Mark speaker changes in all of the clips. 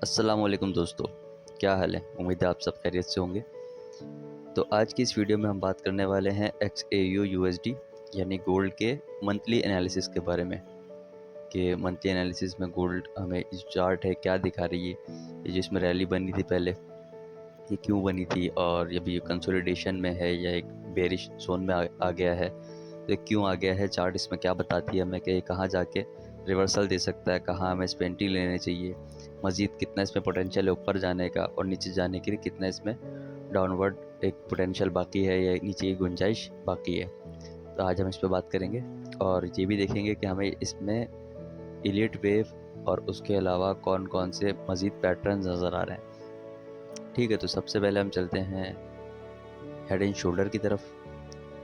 Speaker 1: अस्सलामुअलैकुम दोस्तों, क्या हाल है? उम्मीद है आप सब खैरियत से होंगे। तो आज की इस वीडियो में हम बात करने वाले हैं XAU USD यानी गोल्ड के मंथली एनालिसिस के बारे में कि मंथली एनालिसिस में गोल्ड हमें इस चार्ट है क्या दिखा रही है। ये जिसमें रैली बनी थी पहले, ये क्यों बनी थी और ये भी कंसोलिडेशन में है या एक बेरिश जोन में आ गया है, तो ये क्यों आ गया है, चार्ट इसमें क्या बताती है हमें कि कहाँ जाके रिवर्सल दे सकता है, कहाँ हमें इस पर एंट्री लेनी चाहिए, मज़ीद कितना इसमें पोटेंशियल है ऊपर जाने का और नीचे जाने के लिए कितना इसमें डाउनवर्ड एक पोटेंशियल बाकी है या नीचे की गुंजाइश बाकी है। तो आज हम इस पर बात करेंगे और ये भी देखेंगे कि हमें इसमें इलीट वेव और उसके अलावा कौन कौन से मज़ीद पैटर्न नज़र आ रहे हैं। ठीक है, तो सबसे पहले हम चलते हैं हेड एंड शोल्डर की तरफ।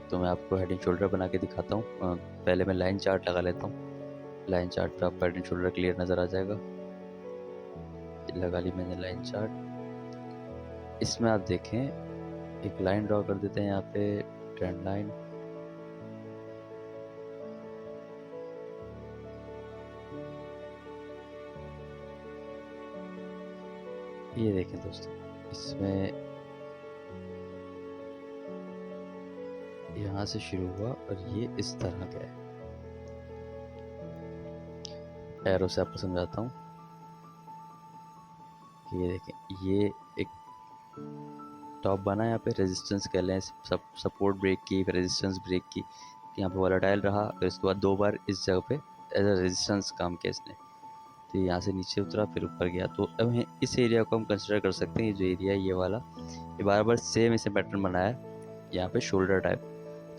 Speaker 1: तो मैं आपको हेड एंड शोल्डर बना के दिखाता हूँ। पहले मैं लाइन चार्ट लगा लेता हूँ। लाइन चार्ट पे आपको हेड एंड शोल्डर क्लियर नज़र आ जाएगा। लगा ली मैंने लाइन चार्ट। इसमें आप देखें एक लाइन ड्रॉ कर देते हैं यहाँ पे, ट्रेंड लाइन। ये देखें दोस्तों, इसमें यहाँ से शुरू हुआ और ये इस तरह गया। एरो से आपको समझाता हूँ। ये देखें, ये एक टॉप बना, यहाँ पे रेजिस्टेंस कह लें, सपोर्ट ब्रेक की, फिर रेजिस्टेंस ब्रेक की, यहाँ पे वॉलेटाइल रहा, फिर उसके बाद दो बार इस जगह पे एज अ रेजिस्टेंस काम किया इसने। तो यहाँ से नीचे उतरा फिर ऊपर गया। तो अब इस एरिया को हम कंसिडर कर सकते हैं। ये जो एरिया है ये वाला, ये बार बार सेम इसे पैटर्न बनाया है यहाँ पे शोल्डर टाइप।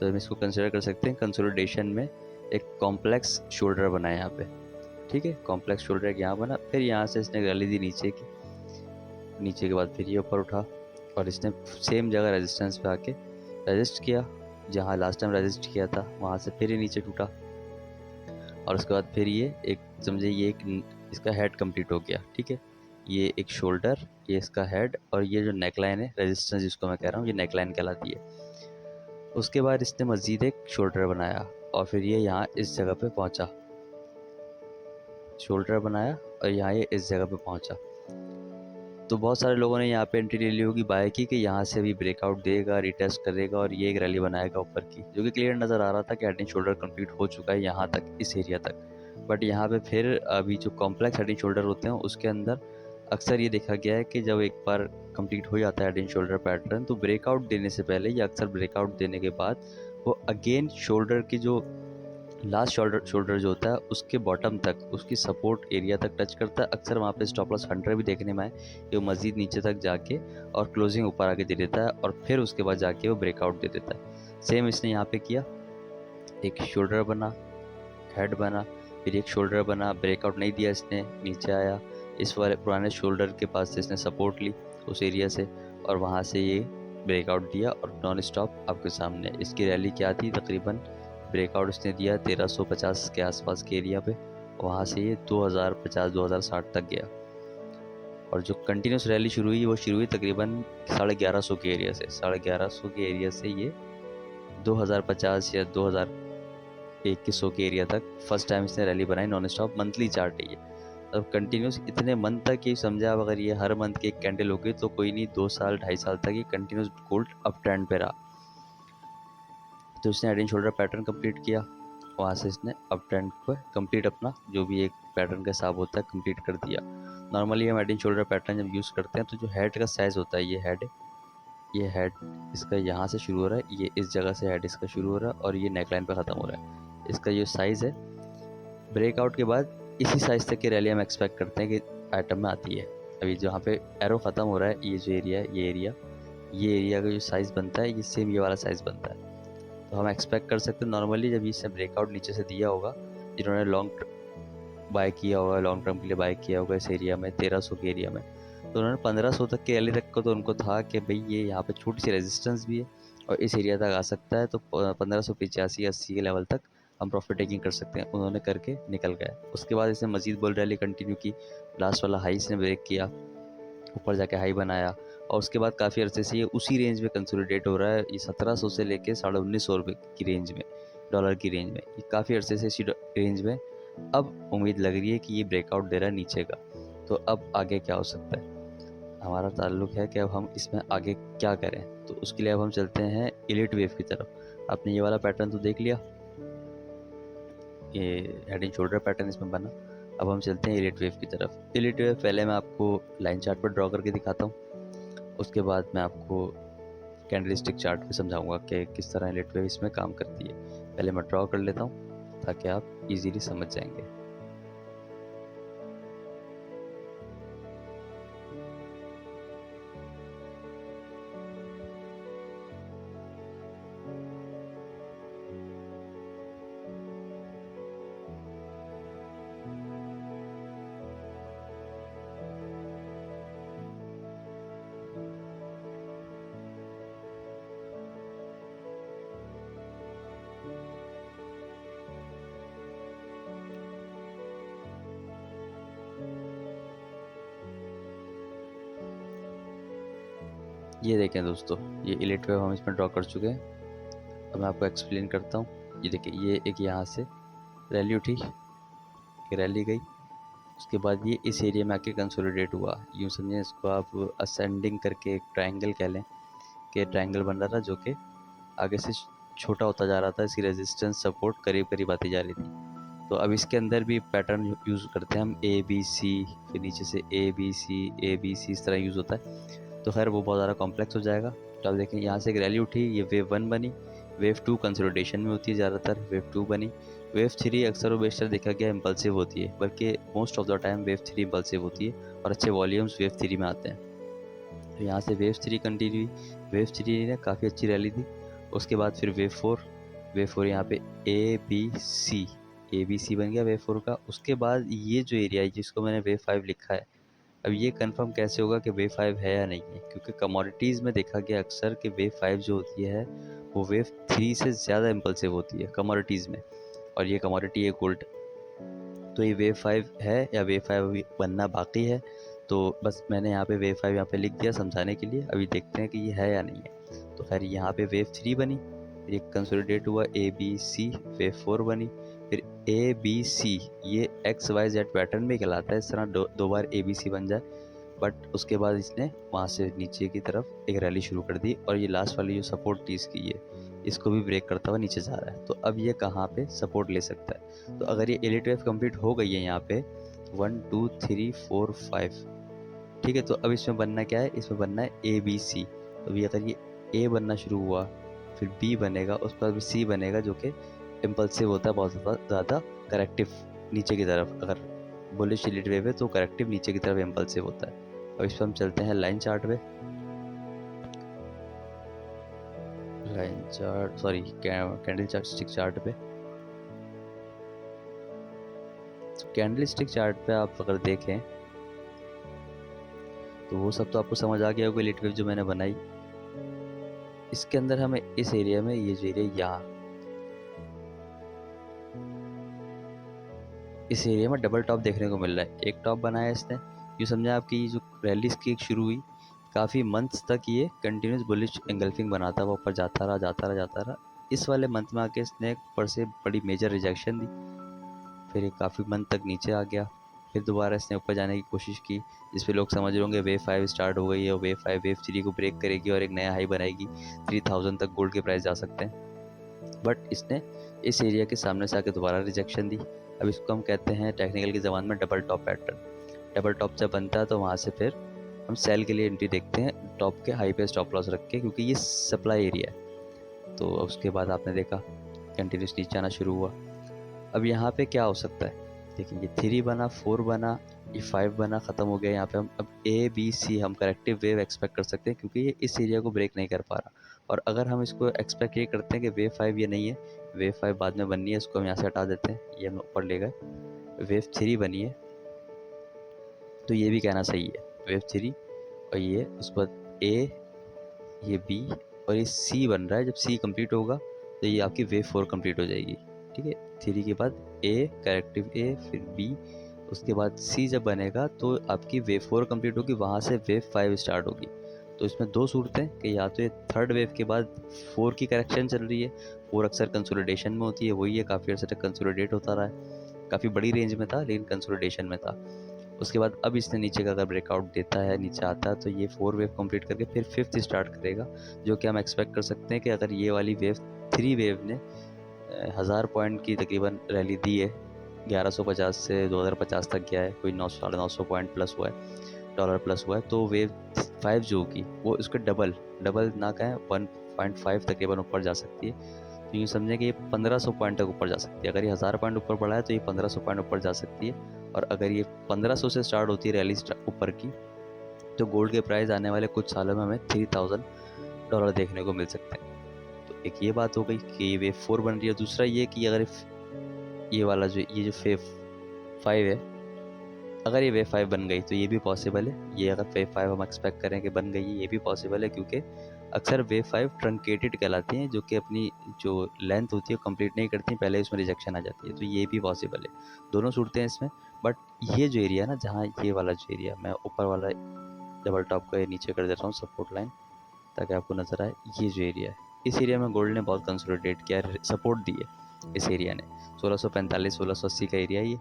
Speaker 1: तो हम इसको कंसिडर कर सकते हैं कंसोलिडेशन में एक कॉम्प्लेक्स शोल्डर बना है यहाँ पे। ठीक है, कॉम्प्लेक्स शोल्डर एक यहाँ बना, फिर यहाँ से इसने रैली दी नीचे की, नीचे के बाद फिर ये ऊपर उठा और इसने सेम जगह रेजिस्टेंस पे आके रेजिस्ट किया, जहाँ लास्ट टाइम रेजिस्ट किया था वहाँ से फिर ये नीचे टूटा और उसके बाद फिर ये एक समझे ये एक इसका हेड कंप्लीट हो गया। ठीक है, ये एक शोल्डर, ये इसका हेड और ये जो नेकलाइन है रेजिस्टेंस जिसको मैं कह रहा हूँ ये नेकलाइन कहलाती है। उसके बाद इसने मज़ीद एक शोल्डर बनाया और फिर ये यहाँ इस जगह पे पहुँचा, शोल्डर बनाया और यहाँ ये इस जगह पे पहुँचा। तो बहुत सारे लोगों ने यहाँ पे एंट्री ले ली होगी बाय की कि यहाँ से भी ब्रेकआउट देगा, रिटेस्ट करेगा और ये एक रैली बनाएगा ऊपर की, जो कि क्लियर नज़र आ रहा था कि हेड एंड शोल्डर कंप्लीट हो चुका है यहाँ तक, इस एरिया तक। बट यहाँ पे फिर अभी जो कॉम्प्लेक्स हेड एंड शोल्डर होते हैं उसके अंदर अक्सर ये देखा गया है कि जब एक बार कंप्लीट हो जाता है हेड एंड शोल्डर पैटर्न, तो ब्रेकआउट देने से पहले या अक्सर ब्रेकआउट देने के बाद वो अगेन शोल्डर की जो लास्ट शोल्डर जो होता है उसके बॉटम तक, उसकी सपोर्ट एरिया तक टच करता है। अक्सर वहाँ पे स्टॉप लॉस 100 भी देखने में आए कि वो मज़ीद नीचे तक जाके और क्लोजिंग ऊपर आके दे देता है और फिर उसके बाद जाके वो ब्रेकआउट दे देता है। सेम इसने यहाँ पे किया, एक शोल्डर बना, हेड बना, फिर एक शोल्डर बना, ब्रेकआउट नहीं दिया इसने, नीचे आया, इस वाले पुराने शोल्डर के पास से इसने सपोर्ट ली उस एरिया से और वहाँ से ये ब्रेकआउट दिया और नॉन स्टॉप आपके सामने। इसकी रैली क्या थी, तकरीबन ब्रेकआउट इसने दिया 1350 के आसपास के एरिया पे, वहाँ से ये 2050-2060 तक गया और जो कंटिन्यूस रैली शुरू हुई वो शुरू हुई तकरीबन 1150 के एरिया से। 1150 के एरिया से ये 2050 या 2100 के एरिया तक फर्स्ट टाइम इसने रैली बनाई। नॉन स्टॉप मंथली चार्ट है ये। अब कंटिन्यूस इतने मंथ तक ये समझा, अब अगर ये हर मंथ की एक कैंडल हो गई तो कोई नहीं 2 साल 2.5 साल तक ये कंटिन्यूस गोल्ड अप ट्रेंड पे रहा। तो इसने head and shoulder pattern complete किया, वहाँ से इसने अप ट्रेंड पर कंप्लीट अपना जो भी एक पैटर्न का हिसाब होता है कंप्लीट कर दिया। नॉर्मली हम हेड एंड शोल्डर पैटर्न जब यूज़ करते हैं तो जो हेड का साइज़ होता है, ये हेड इसका यहाँ से शुरू हो रहा है, ये इस जगह से हेड इसका शुरू हो रहा है और ये नेकलाइन पर ख़त्म हो रहा है। इसका जो साइज़ है ब्रेकआउट के बाद इसी साइज़ तक की रैली हम एक्सपेक्ट करते हैं कि आइटम में आती है। अभी जहाँ पे एरो ख़त्म हो रहा है, ये जो एरिया है, ये एरिया का जो साइज़ बनता है ये सेम ये वाला साइज़ बनता है। तो हम एक्सपेक्ट कर सकते हैं नॉर्मली जब इसने ब्रेकआउट नीचे से दिया होगा, जिन्होंने लॉन्ग बाय किया होगा, लॉन्ग टर्म के लिए बाय किया होगा इस एरिया में 1300 के एरिया में, तो उन्होंने 1500 तक के रैली तक को तो उनको था कि भाई ये यहाँ पे छोटी सी रेजिस्टेंस भी है और इस एरिया तक आ सकता है, तो 1585-80 के लेवल तक हम प्रॉफिट टेकिंग कर सकते हैं। उन्होंने करके निकल गए। उसके बाद इसने मजीद बुल रैली कंटिन्यू की, लास्ट वाला हाई इसने ब्रेक किया, ऊपर जाके हाई बनाया और उसके बाद काफ़ी अरसे से ये उसी रेंज में कंसोलिडेट हो रहा है। ये 1700 से लेके 1950 रुपये की रेंज में, डॉलर की रेंज में, ये काफ़ी अरसे से इसी रेंज में अब उम्मीद लग रही है कि ये ब्रेकआउट दे रहा है नीचे का। तो अब आगे क्या हो सकता है, हमारा ताल्लुक़ है कि अब हम इसमें आगे क्या करें। तो उसके लिए अब हम चलते हैं एलीट वेव की तरफ। आपने ये वाला पैटर्न तो देख लिया, ये हेड एंड शोल्डर पैटर्न इसमें बना। अब हम चलते हैं एलीट वेव की तरफ। एलीट वेव पहले मैं आपको लाइन चार्ट पर ड्रॉ करके दिखाता हूँ, उसके बाद मैं आपको कैंडलस्टिक चार्ट पे समझाऊंगा कि किस तरह एलीट वेव इसमें काम करती है। पहले मैं ड्रॉ कर लेता हूँ ताकि आप इजीली समझ जाएंगे। ये देखें दोस्तों, ये एलीट वेव हम इसमें ड्रॉ कर चुके हैं। अब मैं आपको एक्सप्लेन करता हूँ। ये देखिए, ये एक यहाँ से रैली उठी, ये रैली गई, उसके बाद ये इस एरिया में आके कंसोलिडेट हुआ। यूँ समझें इसको आप असेंडिंग करके एक ट्रायंगल कह लें कि ट्रायंगल बन रहा था जो कि आगे से छोटा होता जा रहा था, इसकी रेजिस्टेंस सपोर्ट करीब करीब आती जा रही थी। तो अब इसके अंदर भी पैटर्न यूज़ करते हैं हम, ए बी सी, फिर नीचे से ए बी सी इस तरह यूज़ होता है। तो खैर वो बहुत ज़्यादा कॉम्प्लेक्स हो जाएगा। तो आप देखें, यहाँ से एक रैली उठी, ये वेव 1 बनी, वेव 2 कंसोलिडेशन में होती है ज़्यादातर, वेव 2 बनी, वेव 3 अक्सर व बेशतर देखा गया इम्पल्सिव होती है, बल्कि most of the time wave 3 impulsive होती है और अच्छे वॉल्यूम्स वेव 3 में आते हैं। तो यहाँ से वेव 3 कंटिन्यू हुई, वेव 3 ने काफ़ी अच्छी रैली थी। उसके बाद फिर वेव 4 यहाँ पे ए बी सी बन गया वेव 4 का। उसके बाद ये जो एरिया है जिसको मैंने वेव 5 लिखा है, अब ये कंफर्म कैसे होगा कि वेव 5 है या नहीं है, क्योंकि कमोडिटीज़ में देखा गया अक्सर कि वेव 5 जो होती है वो वेव 3 से ज़्यादा इम्पल्सिव होती है कमोडिटीज़ में, और ये कमोडिटी है गोल्ड। तो ये वेव 5 है या वेव 5 अभी बनना बाकी है। तो बस मैंने यहाँ पे वेव 5 यहाँ पे लिख दिया समझाने के लिए। अभी देखते हैं कि ये है या नहीं है। तो खैर यहाँ पे वेव 3 बनी, फिर एक कंसोलिडेट हुआ ए बी सी, वेव 4 बनी, फिर ए बी सी, ये एक्स वाई जेड पैटर्न में कहलाता है। इस तरह दो बार ए बी सी बन जाए, बट उसके बाद इसने वहाँ से नीचे की तरफ एक रैली शुरू कर दी, और ये लास्ट वाली जो सपोर्ट थी इसकी, ये इसको भी ब्रेक करता हुआ नीचे जा रहा है। तो अब ये कहाँ पे सपोर्ट ले सकता है। तो अगर ये एलीट वेव कंप्लीट हो गई है यहाँ पे 1 2 3 4 5, ठीक है, तो अब इसमें बनना क्या है, इसमें बनना है ए बी सी। तो अभी अगर ये ए बनना शुरू हुआ, फिर बी बनेगा, उस पर भी सी बनेगा जो कि इम्पल्सिव होता है बहुत ज़्यादा करेक्टिव नीचे की तरफ। अगर बुलिश एलीट वेव है तो करेक्टिव नीचे की तरफ इम्पल्सिव होता है। अब इस पर हम चलते हैं लाइन चार्ट पे, कैंडल चार्ट स्टिक चार्ट पे। कैंडल स्टिक चार्ट पे आप अगर देखें तो वो सब तो आपको समझ आ गया होगा। एलीट वेव जो मैंने बनाई, इसके अंदर हमें इस एरिया में, ये जो एरिया यहाँ, इस एरिया में डबल टॉप देखने को मिल रहा है। एक टॉप बनाया इसने, यूँ समझा आपकी ये जो रैली इसकी शुरू हुई, काफ़ी मंथ्स तक ये कंटिन्यूस बुलिश एंगल्फिंग बनाता हुआ ऊपर जाता रहा। इस वाले मंथ में आके इसने ऊपर से बड़ी मेजर रिजेक्शन दी, फिर ये काफ़ी मंथ तक नीचे आ गया, फिर दोबारा इसने ऊपर जाने की कोशिश की, जिस पे लोग समझ रहे होंगे वेव 5 स्टार्ट हो गई है, और वेव 5 वेव 3 को ब्रेक करेगी और एक नया हाई बनाएगी, 3000 तक गोल्ड के प्राइस जा सकते हैं। बट इसने इस एरिया के सामने से आके दोबारा रिजेक्शन दी। अब इसको हम कहते हैं टेक्निकल की ज़बान में double top pattern. Double top जब बनता है तो वहाँ से फिर हम सेल के लिए एंट्री देखते हैं टॉप के हाई पे स्टॉप लॉस रख के, क्योंकि ये सप्लाई एरिया है। तो उसके बाद आपने देखा कंटिन्यूस नीचे आना शुरू हुआ। अब यहाँ पे क्या हो सकता है, देखिए ये 3 बना, 4 बना, ये 5 बना, ख़त्म हो गया। यहाँ पे हम अब ए बी सी हम करेक्टिव वेव एक्सपेक्ट कर सकते हैं, क्योंकि ये इस एरिया को ब्रेक नहीं कर पा रहा। और अगर हम इसको एक्सपेक्ट ये करते हैं कि वेव 5 ये नहीं है, वेव 5 बाद में बननी है, इसको हम यहाँ से हटा देते हैं, ये हम ऊपर ले गए, वेव 3 बनी है, तो ये भी कहना सही है, वेव 3, और ये उसके बाद ए, ये बी, और ये सी बन रहा है। जब सी कंप्लीट होगा तो ये आपकी वेव 4 कंप्लीट हो जाएगी, ठीक है। 3 के बाद ए, करेक्टिव ए, फिर बी, उसके बाद सी जब बनेगा तो आपकी वेव 4 कंप्लीट होगी, वहाँ से वेव 5 स्टार्ट होगी। तो इसमें दो सूरतें कि या तो ये थर्ड वेव के बाद 4 की करेक्शन चल रही है, 4 अक्सर कंसोलिडेशन में होती है, वही है, काफ़ी अर्से तक कंसोलिडेट होता रहा है, काफ़ी बड़ी रेंज में था लेकिन कंसोलिडेशन में था। उसके बाद अब इसने नीचे का अगर ब्रेकआउट देता है, नीचे आता है, तो ये 4 वेव कंप्लीट करके फिर 5th स्टार्ट करेगा, जो कि हम एक्सपेक्ट कर सकते हैं कि अगर ये वाली वेव 3 वेव ने 1000 पॉइंट की तकरीबन रैली दी है, 1150 से 2050 तक गया है, कोई 900 950 पॉइंट प्लस हुआ है, डॉलर प्लस हुआ है, तो वेव 5 जो होगी वो इसके डबल ना कहें 1.5 तकरीबन ऊपर जा सकती है। तो यूँ समझें कि ये 1500 पॉइंट तक ऊपर जा सकती है। अगर ये 1000 पॉइंट ऊपर बढ़ा है तो ये 1500 पॉइंट ऊपर जा सकती है, और अगर ये 1500 से स्टार्ट होती है रैली ऊपर की, तो गोल्ड के प्राइस आने वाले कुछ सालों में हमें $3000 देखने को मिल सकते हैं। तो एक ये बात हो गई कि ये वेव 4 बन रही है। दूसरा ये कि अगर ये वाला जो वेव 5 है, अगर ये वेव 5 बन गई तो ये भी पॉसिबल है। ये अगर वेव 5 हम एक्सपेक्ट करें कि बन गई है, ये भी पॉसिबल है, क्योंकि अक्सर वेव 5 ट्रंकेटेड कहलाती हैं, जो कि अपनी जो लेंथ होती है वो कंप्लीट नहीं करती, पहले उसमें रिजेक्शन आ जाती है। तो ये भी पॉसिबल है, दोनों सूरतें हैं इसमें। बट ये जो एरिया है ना, जहाँ ये वाला जो एरिया, मैं ऊपर वाला डबल टॉप को नीचे कर देता हूँ सपोर्ट लाइन, ताकि आपको नज़र आए। ये जो एरिया है, इस एरिया में गोल्ड ने बहुत कंसोलिडेट किया, सपोर्ट दी है इस एरिया ने। 1645 1680 का एरिया ये।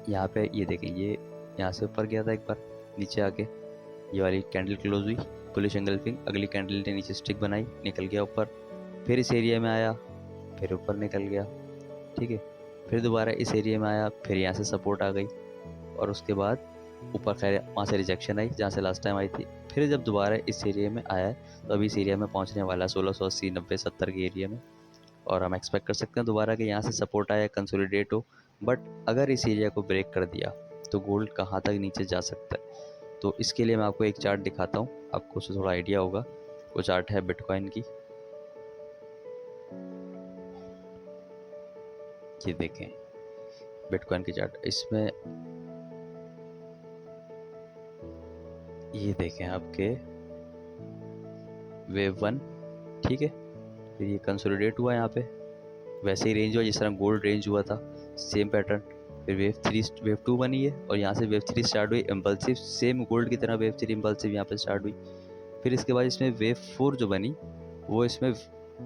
Speaker 1: यहाँ पे ये देखें, ये यहाँ से ऊपर गया था एक बार, नीचे आके ये वाली कैंडल क्लोज हुई, बुलिश एंगल्फिंग, अगली कैंडल ने नीचे स्टिक बनाई, निकल गया ऊपर, फिर इस एरिया में आया, फिर ऊपर निकल गया, ठीक है, फिर दोबारा इस एरिया में आया, फिर यहाँ से सपोर्ट आ गई, और उसके बाद ऊपर खैर वहाँ से रिजेक्शन आई जहाँ से लास्ट टाइम आई थी। फिर जब दोबारा इस एरिया में आया है, तो अभी इस एरिया में पहुँचने वाला है 1680 90 70 के एरिया में, और हम एक्सपेक्ट कर सकते हैं दोबारा कि यहाँ से सपोर्ट आया, कंसोलिडेट हो। बट अगर इस एरिया को ब्रेक कर दिया तो गोल्ड कहाँ तक नीचे जा सकता है, तो इसके लिए मैं आपको एक चार्ट दिखाता हूँ, आपको उससे थोड़ा आइडिया होगा। वो चार्ट है बिटकॉइन की, ये देखें बिटकॉइन की चार्ट। इसमें ये देखें आपके वेव 1, ठीक है, फिर ये कंसोलिडेट हुआ यहाँ पे, वैसे ही रेंज हुआ जिस तरह गोल्ड रेंज हुआ था, सेम पैटर्न। फिर वेव 2 बनी है, और यहाँ से वेव 3 स्टार्ट हुई इम्पल्सिव, सेम गोल्ड की तरह वेव 3 इम्पल्सिव यहाँ पे स्टार्ट हुई। फिर इसके बाद इसमें वेव 4 जो बनी, वो इसमें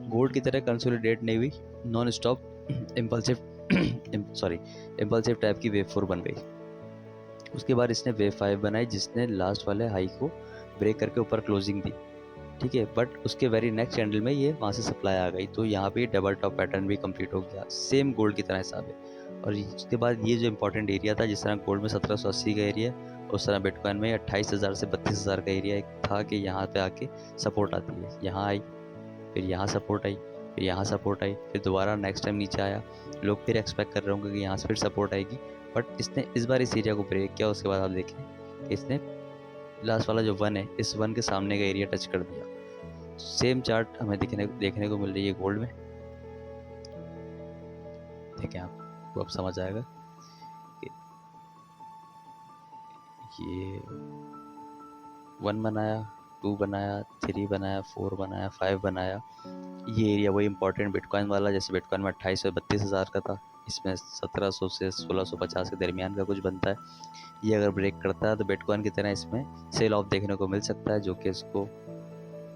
Speaker 1: गोल्ड की तरह कंसोलिडेट नहीं हुई, नॉन स्टॉप इम्पल्सिव टाइप की वेव 4 बन गई। उसके बाद इसने वेव 5 बनाई, जिसने लास्ट वाले हाई को ब्रेक करके ऊपर क्लोजिंग दी, ठीक है। बट उसके वेरी नेक्स्ट कैंडल में ये वहाँ से सप्लाई आ गई, तो यहाँ पे डबल टॉप पैटर्न भी कंप्लीट हो गया, सेम गोल्ड की तरह हिसाब है। और उसके बाद ये जो इंपॉर्टेंट एरिया था, जिस तरह गोल्ड में 1780 का एरिया, उस तरह बिटकॉइन में 28,000 से 32,000 का एरिया एक था कि यहाँ पे आके सपोर्ट आती है। यहाँ आई, फिर यहाँ सपोर्ट आई, फिर यहाँ सपोर्ट आई, फिर दोबारा नेक्स्ट टाइम नीचे आया। लोग फिर एक्सपेक्ट कर रहे होंगे कि यहाँ से फिर सपोर्ट आएगी, बट इसने इस बार इस एरिया को ब्रेक किया। उसके बाद आप देखें कि इसने लास्ट वाला जो 1 है, इस 1 के सामने का एरिया टच कर दिया। सेम चार्ट हमें देखने को मिल रही है गोल्ड में, देखें आपको अब समझ आएगा कि ये 1 बनाया, 2 बनाया, 3 बनाया, 4 बनाया, 5 बनाया। ये एरिया वही इंपॉर्टेंट बिटकॉइन वाला, जैसे बिटकॉइन में 28 से 32,000 का था, इसमें 1700 से 1650 के दरमियान का कुछ बनता है। ये अगर ब्रेक करता है तो बिटकॉइन की तरह इसमें सेल ऑफ देखने को मिल सकता है, जो कि इसको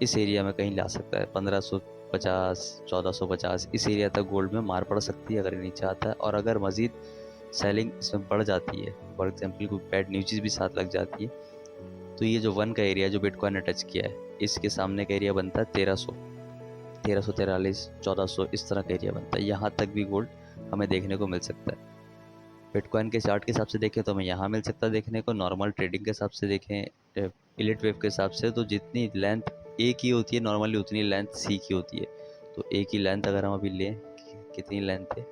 Speaker 1: इस एरिया में कहीं ला सकता है। 1550 1450 इस एरिया तक गोल्ड में मार पड़ सकती है अगर ये नीचे आता है। और अगर मज़ीद सेलिंग इसमें बढ़ जाती है, फॉर एग्जांपल कोई बैड न्यूज़ भी साथ लग जाती है, तो ये जो 1 का एरिया जो बिटकॉइन ने टच किया है, इसके सामने का एरिया बनता है 1300, 1343, 1400, इस तरह का एरिया बनता है। यहाँ तक भी गोल्ड हमें देखने को मिल सकता है। बिटकॉइन के चार्ट के हिसाब से देखें तो हमें यहाँ मिल सकता है देखने को, नॉर्मल ट्रेडिंग के हिसाब से देखें, इलिट वेव के हिसाब से, तो जितनी लेंथ ए की होती है नॉर्मली, उतनी लेंथ सी की होती है। तो ए की लेंथ अगर हम अभी लें, कितनी लेंथ है,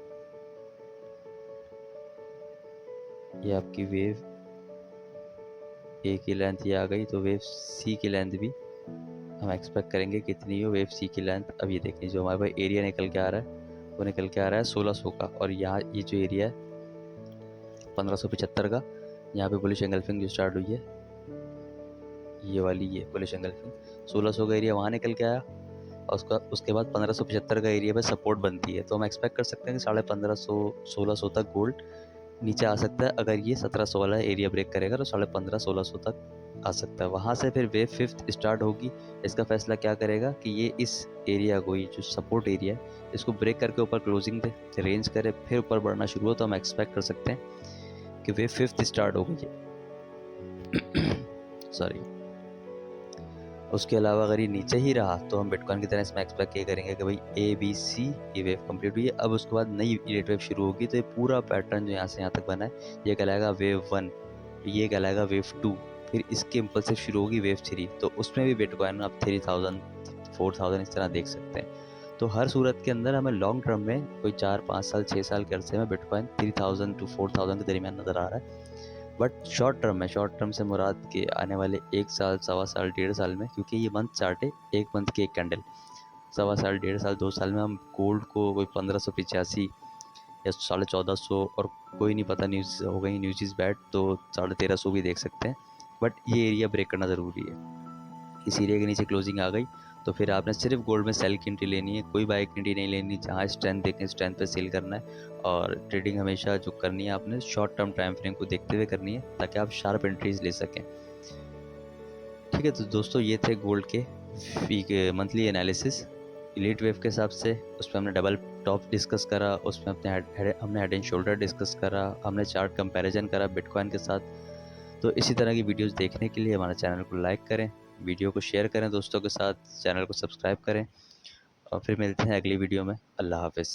Speaker 1: ये आपकी वेव ए की लेंथ ये आ गई, तो वेव सी की लेंथ भी हम एक्सपेक्ट करेंगे कितनी हो वेव सी की लेंथ। अब ये देखें जो हमारे पास एरिया निकल के आ रहा है, वो निकल के आ रहा है 1600 का, और यहाँ ये जो एरिया है 1575 का, यहाँ पे बुलिश एंगल्फिंग जो स्टार्ट हुई है, ये वाली ये बुलिश एंगल्फिंग 1600 का एरिया वहाँ निकल के आया, और उसके बाद 1575 का एरिया पे सपोर्ट बनती है। तो हम एक्सपेक्ट कर सकते हैं कि 1550 1600 तक गोल्ड नीचे आ सकता है। अगर ये 1700 वाला एरिया ब्रेक करेगा तो 1550 1600 तक आ सकता है। वहाँ से फिर वेव 5 स्टार्ट होगी। इसका फैसला क्या करेगा कि ये इस एरिया को, ये जो सपोर्ट एरिया है, इसको ब्रेक करके ऊपर क्लोजिंग दे, रेंज करे, फिर ऊपर बढ़ना शुरू हो, तो हम एक्सपेक्ट कर सकते हैं कि वेव 5th स्टार्ट हो गई है। सॉरी। उसके अलावा अगर ये नीचे ही रहा तो हम बिटकॉइन की तरह इसमें एक्सपेक्ट ये करेंगे कि भाई ए बी सी ये वेव कंप्लीट हुई है, अब उसके बाद नई रेट वेव शुरू होगी। तो ये पूरा पैटर्न जो यहाँ से यहाँ तक बना है ये कहलाएगा वेव 1, ये कहलाएगा वेव 2, फिर इसके इम्पल्सिव शुरू होगी वेव 3। तो उसमें भी बिटकॉइन आप 3000 4000 इस तरह देख सकते हैं। तो हर सूरत के अंदर हमें लॉन्ग टर्म में कोई 4-5 साल 6 साल के अरसे में बिटकॉइन 3000 to 4000 के दरमियान नज़र आ रहा है। बट शॉर्ट टर्म से मुराद के आने वाले 1 साल, सवा साल, 1.5 साल में, क्योंकि ये मंथ चार्ट है, 1 मंथ की एक कैंडल, सवा साल, 1.5 साल, 2 साल में हम गोल्ड को कोई 1585 या 1450, और कोई नहीं पता, न्यूज़ हो गई, न्यूज़ इज़ बैड, तो 1350 भी देख सकते हैं। बट ये एरिया ब्रेक करना ज़रूरी है। इस एरिया के नीचे क्लोजिंग आ गई तो फिर आपने सिर्फ गोल्ड में सेल की एंट्री लेनी है, कोई बाय की एंट्री नहीं लेनी। जहाँ स्ट्रेंथ देखें स्ट्रेंथ पे सेल करना है, और ट्रेडिंग हमेशा जो करनी है आपने शॉर्ट टर्म टाइम फ्रेम को देखते हुए करनी है, ताकि आप शार्प एंट्रीज ले सकें। ठीक है, तो दोस्तों ये थे गोल्ड के मंथली एनालिसिस एलीट वेव के हिसाब से। उसमें हमने डबल टॉप डिस्कस करा, उसमें हमने हेड एंड शोल्डर डिस्कस करा, हमने चार्ट कंपैरिजन करा बिटकॉइन के साथ। तो इसी तरह की वीडियोस देखने के लिए हमारे चैनल को लाइक करें, वीडियो को शेयर करें दोस्तों के साथ, चैनल को सब्सक्राइब करें, और फिर मिलते हैं अगली वीडियो में। अल्लाह हाफ़िज़।